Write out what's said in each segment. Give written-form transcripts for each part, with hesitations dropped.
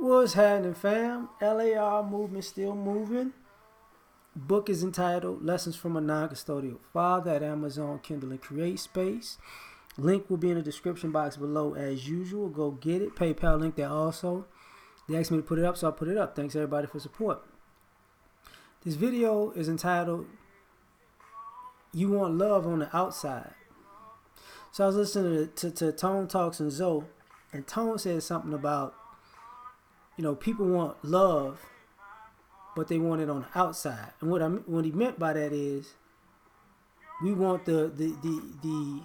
What's happening, fam? L.A.R. movement still moving. Book is entitled Lessons from a Non-Custodial Father at Amazon, Kindle, and Create Space. Link will be in the description box below as usual. Go get it. PayPal link there also. They asked me to put it up, so I put it up. Thanks everybody for support. This video is entitled You Want Love on the Outside. So I was listening to Tone Talks and Zoe, and Tone said something about, people want love, but they want it on the outside. And what he meant by that is, we want we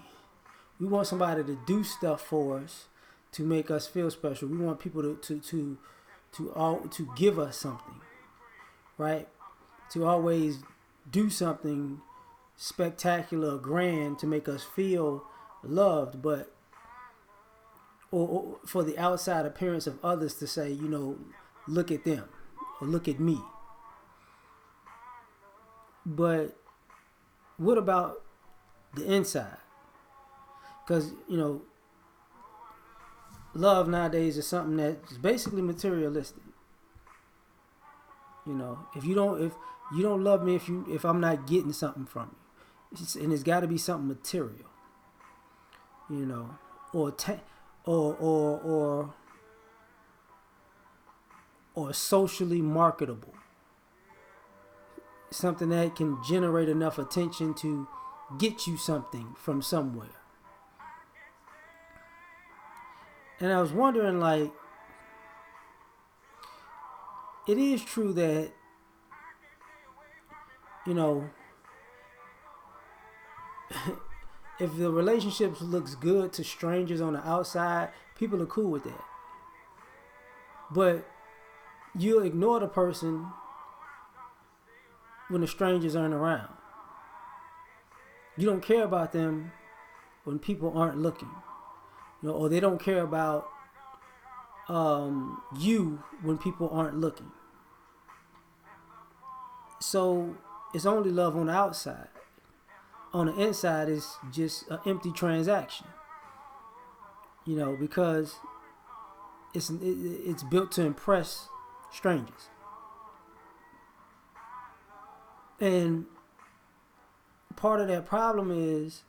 want somebody to do stuff for us to make us feel special. We want people to give us something, right? To always do something spectacular, grand to make us feel loved, but or for the outside appearance of others to say, look at them or look at me. But what about the inside? Because, love nowadays is something that's basically materialistic. If you don't love me if I'm not getting something from you, and it's got to be something material, or socially marketable, something that can generate enough attention to get you something from somewhere. And I was wondering, it is true that, if the relationship looks good to strangers on the outside, people are cool with that. But you'll ignore the person when the strangers aren't around. You don't care about them when people aren't looking. Or they don't care about you when people aren't looking. So it's only love on the outside. On the inside, it's just an empty transaction. Because it's built to impress strangers. And part of that problem is,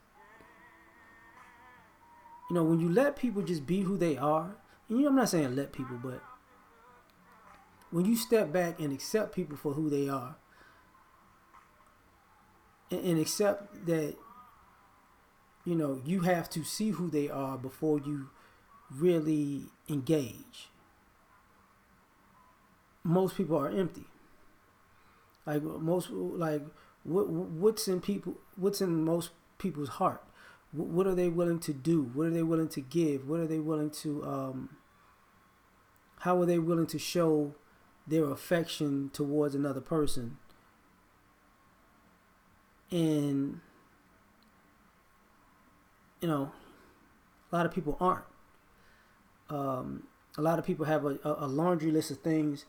when you let people just be who they are, and I'm not saying let people, but when you step back and accept people for who they are, and accept that, you have to see who they are before you really engage. Most people are empty. What's in most people's heart? What are they willing to do? What are they willing to give? What are they willing to, how are they willing to show their affection towards another person? And, a lot of people aren't. A lot of people have a laundry list of things,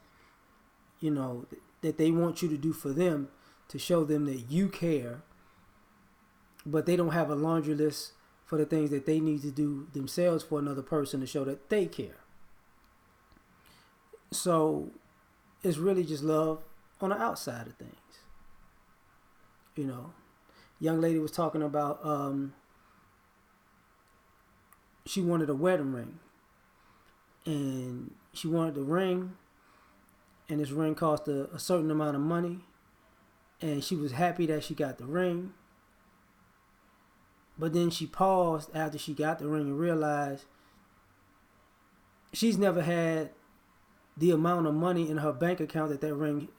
that they want you to do for them to show them that you care. But they don't have a laundry list for the things that they need to do themselves for another person to show that they care. So it's really just love on the outside of things. Young lady was talking about she wanted a wedding ring. And she wanted the ring, and this ring cost a certain amount of money. And she was happy that she got the ring. But then she paused after she got the ring and realized she's never had the amount of money in her bank account that ring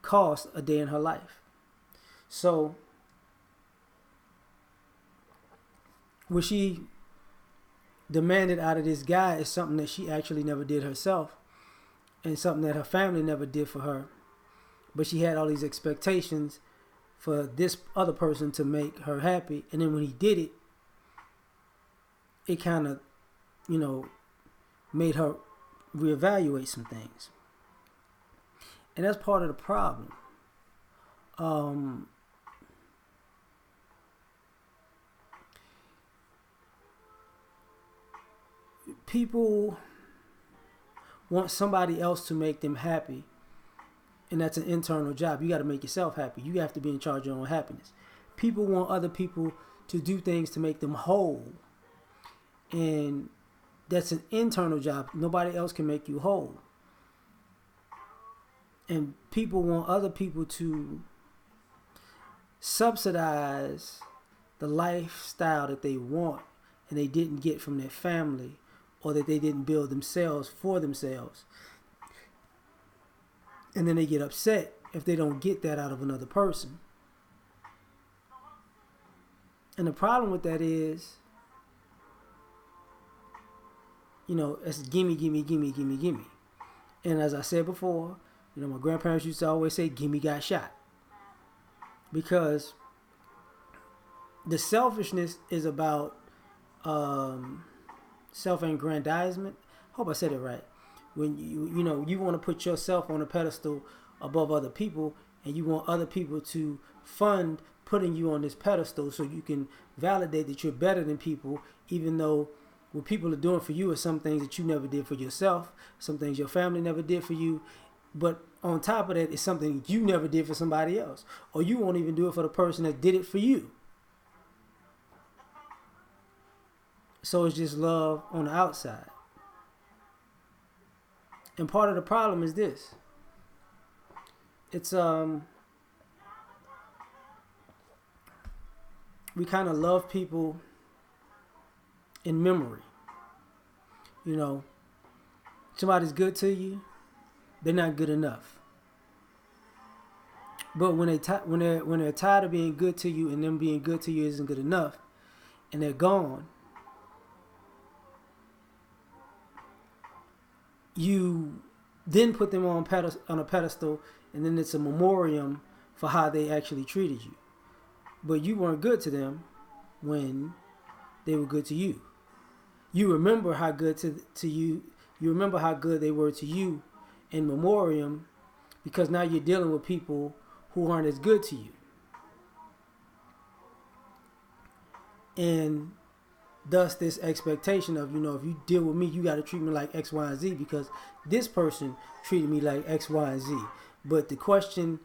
cost a day in her life. So what she demanded out of this guy is something that she actually never did herself, and something that her family never did for her. But she had all these expectations for this other person to make her happy. And then when he did it, it kind of, made her reevaluate some things. And that's part of the problem. People want somebody else to make them happy, and that's an internal job. You got to make yourself happy. You have to be in charge of your own happiness. People want other people to do things to make them whole, and that's an internal job. Nobody else can make you whole. And people want other people to subsidize the lifestyle that they want and they didn't get from their family, or that they didn't build themselves for themselves. And then they get upset if they don't get that out of another person. And the problem with that is, it's gimme, gimme, gimme, gimme, gimme. And as I said before, my grandparents used to always say, gimme got shot. Because the selfishness is about self-aggrandizement. Hope I said it right. When you want to put yourself on a pedestal above other people, and you want other people to fund putting you on this pedestal so you can validate that you're better than people, even though what people are doing for you are some things that you never did for yourself, some things your family never did for you. But on top of that, it's something you never did for somebody else, or you won't even do it for the person that did it for you. So it's just love on the outside. And part of the problem is this. It's we kind of love people in memory. Somebody's good to you, they're not good enough. But when they're tired of being good to you, and them being good to you isn't good enough, and they're gone, you then put them on a pedestal, and then it's a memoriam for how they actually treated you. But you weren't good to them when they were good to you. You remember how good to you. You remember how good they were to you in memoriam, because now you're dealing with people who aren't as good to you. And thus this expectation of, if you deal with me, you got to treat me like X, Y, and Z, because this person treated me like X, Y, and Z. But the question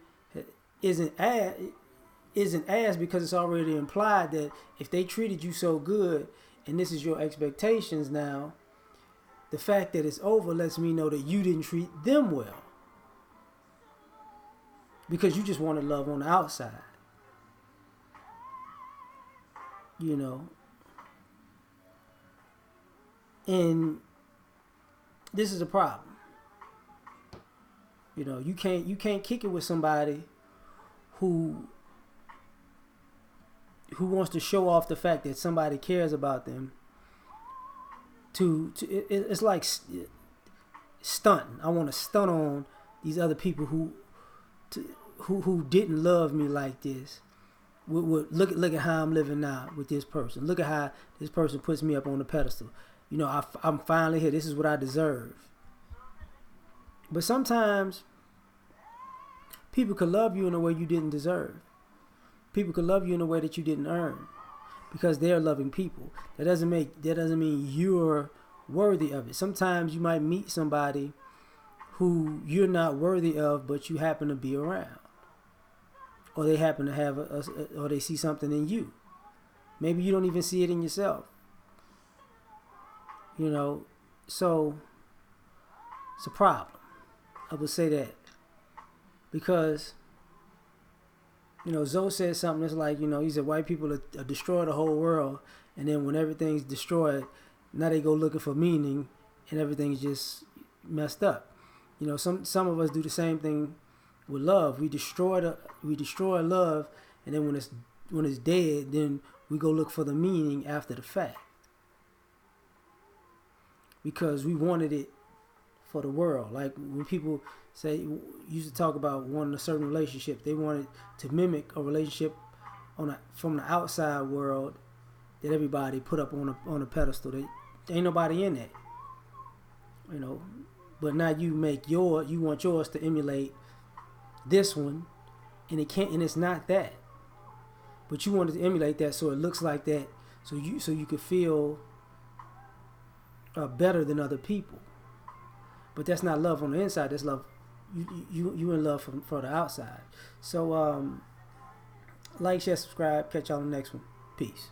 isn't asked because it's already implied that if they treated you so good and this is your expectations now, the fact that it's over lets me know that you didn't treat them well, because you just wanted love on the outside. And this is a problem. You can't kick it with somebody who wants to show off the fact that somebody cares about them. It's like stunting. I want to stunt on these other people who didn't love me like this. Look at how I'm living now with this person. Look at how this person puts me up on the pedestal. I'm finally here. This is what I deserve. But sometimes people could love you in a way you didn't deserve. People could love you in a way that you didn't earn, because they're loving people. That doesn't mean you're worthy of it. Sometimes you might meet somebody who you're not worthy of, but you happen to be around, or they happen to have or they see something in you. Maybe you don't even see it in yourself. So it's a problem. I would say that, because Zoe said something that's like, he said white people are destroy the whole world, and then when everything's destroyed, now they go looking for meaning, and everything's just messed up. Some of us do the same thing with love. We destroy love, and then when it's dead, then we go look for the meaning after the fact, because we wanted it for the world. Like when people used to talk about wanting a certain relationship, they wanted to mimic a relationship from the outside world that everybody put up on a pedestal. There ain't nobody in that, But now you want yours to emulate this one, and it's not that. But you wanted to emulate that so it looks like that, so you could feel better than other people. But that's not love on the inside. That's love. You in love from the outside. So like, share, subscribe. Catch y'all on the next one. Peace.